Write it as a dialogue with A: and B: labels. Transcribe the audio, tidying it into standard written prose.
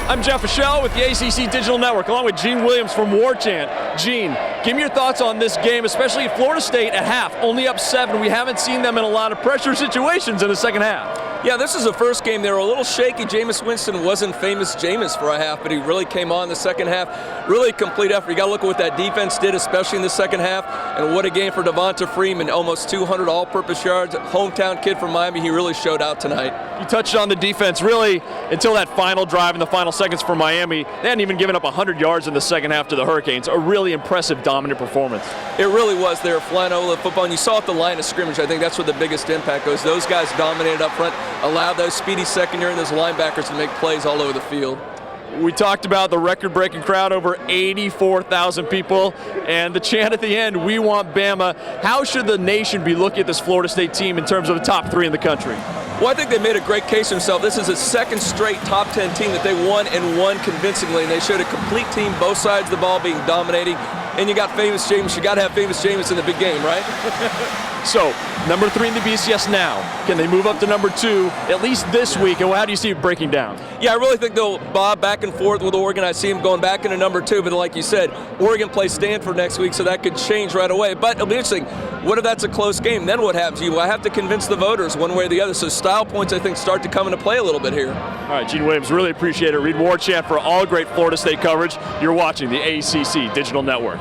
A: I'm Jeff Fischel with the ACC Digital Network, along with Gene Williams from War Chant. Gene, give me your thoughts on this game, especially Florida State at half, only up 7. We haven't seen them in a lot of pressure situations in the second half.
B: Yeah, this is the first game. They were a little shaky. Jameis Winston wasn't famous Jameis for a half, but he really came on in the second half. Really complete effort. You got to look at what that defense did, especially in the second half. And what a game for Devonta Freeman. Almost 200 all-purpose yards. Hometown kid from Miami. He really showed out tonight.
A: You touched on the defense. Really, until that final drive in the final seconds for Miami, they hadn't even given up 100 yards in the second half to the Hurricanes. A really impressive, dominant performance.
B: It really was. They were flying over the football. And you saw at the line of scrimmage, I think that's where the biggest impact goes. Those guys dominated up front, allowed those speedy secondary and those linebackers to make plays all over the field.
A: We talked about the record-breaking crowd, over 84,000 people, and the chant at the end, "We want Bama." How should the nation be looking at this Florida State team in terms of the top 3 in the country?
B: Well, I think they made a great case for themselves. This is a second straight top 10 team that they won and won convincingly, and they showed a complete team, both sides of the ball being dominating. And you got famous Jameis. You got to have famous Jameis in the big game, right?
A: So, number 3 in the BCS now. Can they move up to number 2 at least this week? And how do you see it breaking down?
B: Yeah, I really think they'll bob back and forth with Oregon. I see them going back into number 2, but like you said, Oregon plays Stanford next week, so that could change right away. But it'll be interesting. What if that's a close game? Then what happens? You have to convince the voters one way or the other. So style points, I think, start to come into play a little bit here.
A: All right, Gene Williams, really appreciate it. Read War Chant for all great Florida State coverage. You're watching the ACC Digital Network.